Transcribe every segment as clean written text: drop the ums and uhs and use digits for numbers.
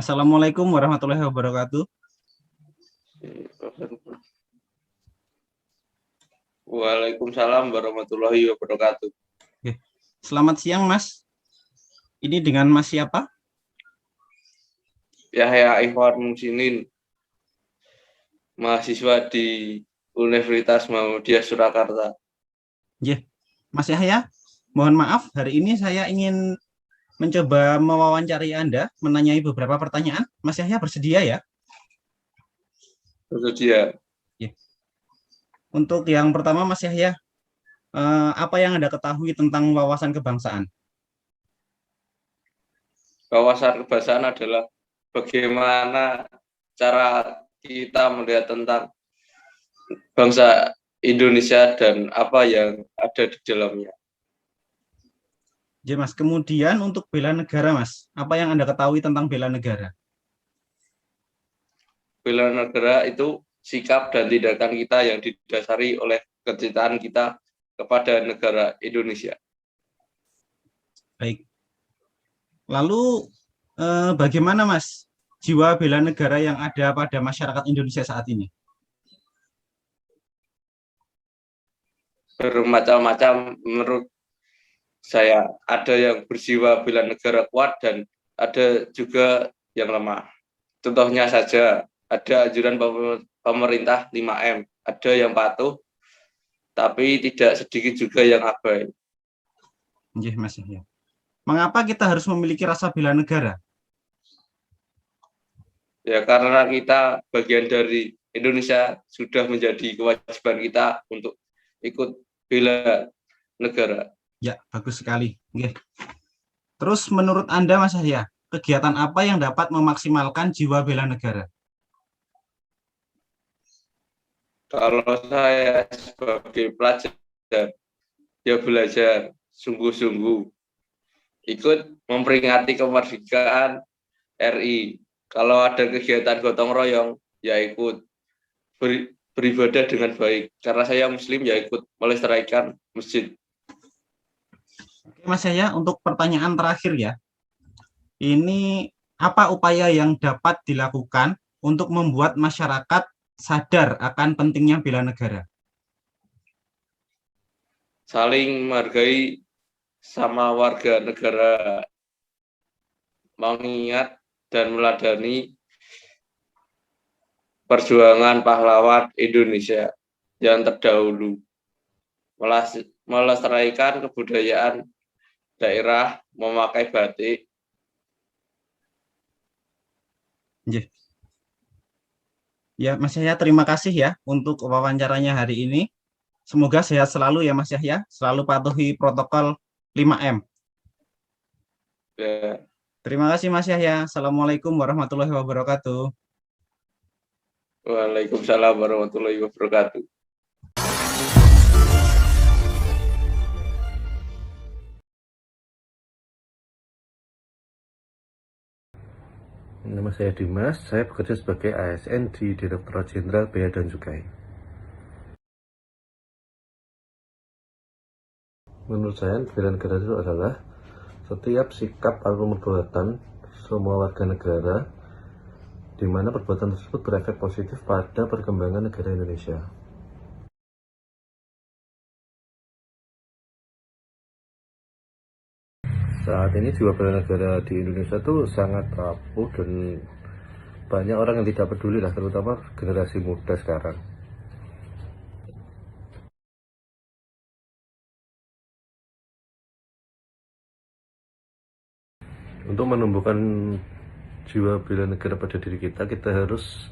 Assalamualaikum warahmatullahi wabarakatuh. Waalaikumsalam warahmatullahi wabarakatuh. Oke. Selamat siang, Mas. Ini dengan Mas siapa? Yahya Ikhwan Musinin, mahasiswa di Universitas Muhammadiyah Surakarta. Mas Yahya, mohon maaf, hari ini saya ingin mencoba mewawancari Anda, menanyai beberapa pertanyaan. Mas Yahya bersedia ya? Bersedia. Untuk yang pertama, Mas Yahya, apa yang Anda ketahui tentang wawasan kebangsaan? Wawasan kebangsaan adalah bagaimana cara kita melihat tentang bangsa Indonesia dan apa yang ada di dalamnya. Mas, kemudian untuk bela negara, Mas, apa yang Anda ketahui tentang bela negara? Bela negara itu sikap dan tindakan kita yang didasari oleh kecintaan kita kepada negara Indonesia. Baik. Lalu bagaimana, Mas, jiwa bela negara yang ada pada masyarakat Indonesia saat ini? Bermacam-macam menurut saya. Ada yang berjiwa bela negara kuat dan ada juga yang lemah. Contohnya saja, ada anjuran pemerintah 5M, ada yang patuh, tapi tidak sedikit juga yang abai. Mas. Mengapa kita harus memiliki rasa bela negara? Ya, karena kita bagian dari Indonesia, sudah menjadi kewajiban kita untuk ikut bela negara. Ya, bagus sekali. Terus menurut Anda, Mas Yahya, kegiatan apa yang dapat memaksimalkan jiwa bela negara? Kalau saya sebagai pelajar, ya belajar sungguh-sungguh, ikut memperingati kemerdekaan RI. Kalau ada kegiatan gotong royong, ya ikut beribadah dengan baik. Karena saya Muslim, ya ikut melestarikan masjid. Oke, Mas Yahya, untuk pertanyaan terakhir ya, ini apa upaya yang dapat dilakukan untuk membuat masyarakat sadar akan pentingnya bela negara? Saling menghargai sama warga negara, mengingat dan meladani perjuangan pahlawan Indonesia yang terdahulu, melestarikan kebudayaan daerah, memakai batik. Ya, Mas Yahya, terima kasih ya untuk wawancaranya hari ini. Semoga sehat selalu ya, Mas Yahya, selalu patuhi protokol 5M. Ya. Terima kasih, Mas Yahya. Assalamualaikum warahmatullahi wabarakatuh. Waalaikumsalam warahmatullahi wabarakatuh. Nama saya Dimas, saya bekerja sebagai ASN di Direktorat Jenderal Bea dan Cukai. Menurut saya, bela negara itu adalah setiap sikap atau perbuatan semua warga negara di mana perbuatan tersebut berefek positif pada perkembangan negara Indonesia. Saat ini jiwa bela negara di Indonesia itu sangat rapuh dan banyak orang yang tidak peduli lah, terutama generasi muda sekarang. Untuk menumbuhkan jiwa bela negara pada diri kita, kita harus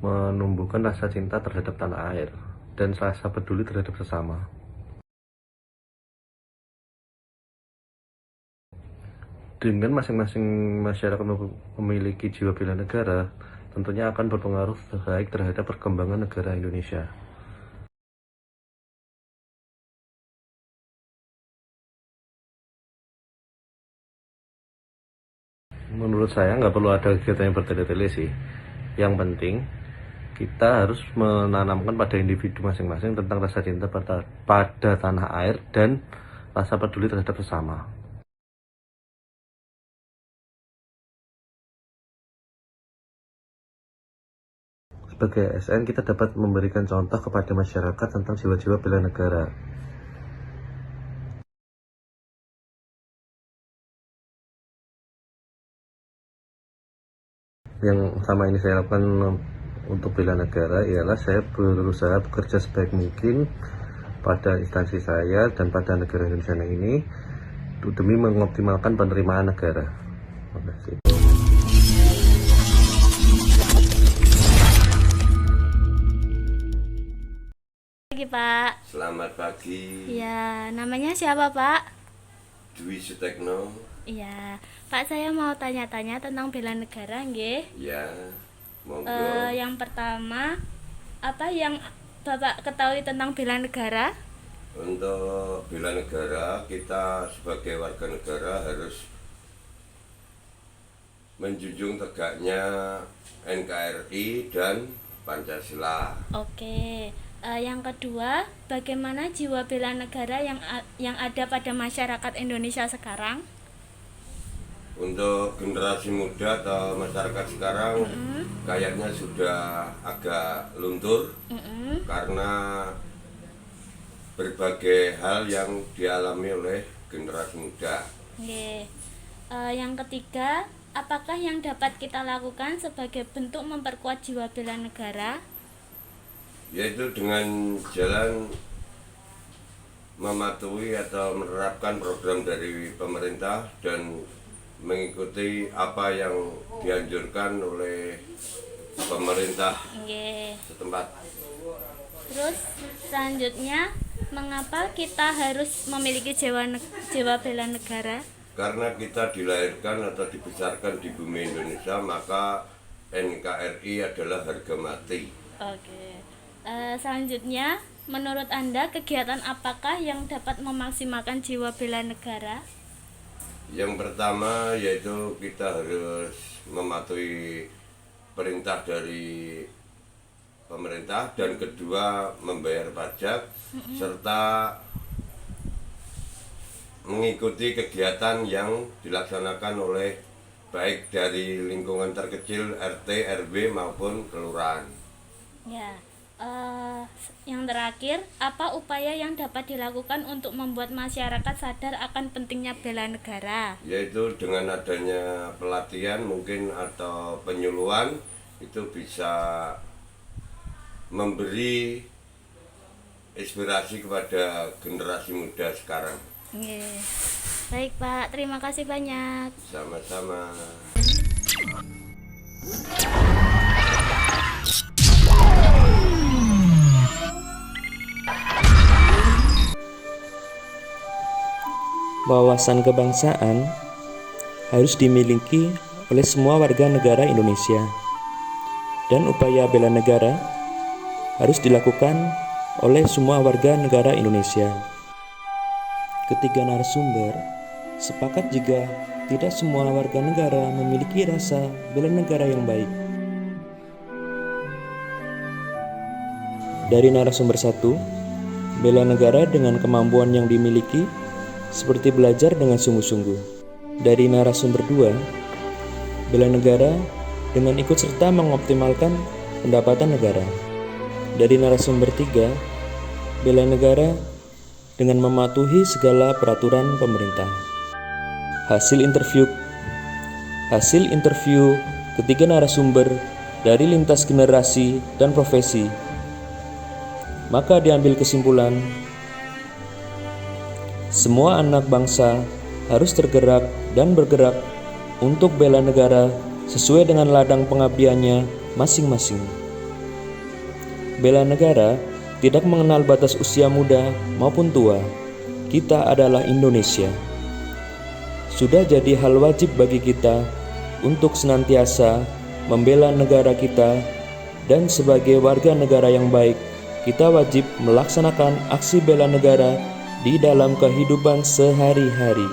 menumbuhkan rasa cinta terhadap tanah air dan rasa peduli terhadap sesama. Dengan masing-masing masyarakat memiliki jiwa bela negara, tentunya akan berpengaruh baik terhadap perkembangan negara Indonesia. Menurut saya nggak perlu ada kegiatan yang bertele-tele sih. Yang penting kita harus menanamkan pada individu masing-masing tentang rasa cinta pada tanah air dan rasa peduli terhadap sesama. sebagai ASN kita dapat memberikan contoh kepada masyarakat tentang jiwa-jiwa bela negara. Yang sama ini saya lakukan untuk bela negara ialah saya berusaha bekerja sebaik mungkin pada instansi saya dan pada negara Indonesia ini demi mengoptimalkan penerimaan negara. Terima kasih. Pagi Pak. Selamat pagi, Ya, namanya siapa Pak? Dwi Sutekno. Iya, Pak, saya mau tanya-tanya tentang bela negara, nggih. Ya, monggo. Yang pertama, apa yang Bapak ketahui tentang bela negara? Untuk bela negara, kita sebagai warga negara harus menjunjung tegaknya NKRI dan Pancasila. Oke. Yang kedua, bagaimana jiwa bela negara yang ada pada masyarakat Indonesia sekarang? Untuk generasi muda atau masyarakat sekarang kayaknya sudah agak luntur karena berbagai hal yang dialami oleh generasi muda. Nggih. Yang ketiga, apakah yang dapat kita lakukan sebagai bentuk memperkuat jiwa bela negara? Yaitu dengan jalan mematuhi atau menerapkan program dari pemerintah dan mengikuti apa yang dianjurkan oleh pemerintah Nggih. setempat. Terus selanjutnya, mengapa kita harus memiliki jiwa bela negara? Karena kita dilahirkan atau dibesarkan di bumi Indonesia, maka NKRI adalah harga mati. Oke. Selanjutnya, menurut Anda kegiatan apakah yang dapat memaksimalkan jiwa bela negara? Yang pertama yaitu kita harus mematuhi perintah dari pemerintah, dan kedua membayar pajak serta mengikuti kegiatan yang dilaksanakan oleh baik dari lingkungan terkecil RT, RW maupun kelurahan. Ya. Yang terakhir, apa upaya yang dapat dilakukan untuk membuat masyarakat sadar akan pentingnya bela negara? Yaitu dengan adanya pelatihan mungkin atau penyuluhan itu bisa memberi inspirasi kepada generasi muda sekarang. Nggih. Baik Pak, terima kasih banyak. Sama-sama. Wawasan kebangsaan harus dimiliki oleh semua warga negara Indonesia, dan upaya bela negara harus dilakukan oleh semua warga negara Indonesia. Ketiga narasumber sepakat jika tidak semua warga negara memiliki rasa bela negara yang baik. Dari narasumber 1, bela negara dengan kemampuan yang dimiliki seperti belajar dengan sungguh-sungguh. Dari narasumber 2, bela negara dengan ikut serta mengoptimalkan pendapatan negara. Dari narasumber 3, bela negara dengan mematuhi segala peraturan pemerintah. Hasil interview ketiga narasumber dari lintas generasi dan profesi. Maka diambil kesimpulan, semua anak bangsa harus tergerak dan bergerak untuk bela negara sesuai dengan ladang pengabdiannya masing-masing. Bela negara tidak mengenal batas usia muda maupun tua. Kita adalah Indonesia. Sudah jadi hal wajib bagi kita untuk senantiasa membela negara kita, dan sebagai warga negara yang baik, kita wajib melaksanakan aksi bela negara di dalam kehidupan sehari-hari.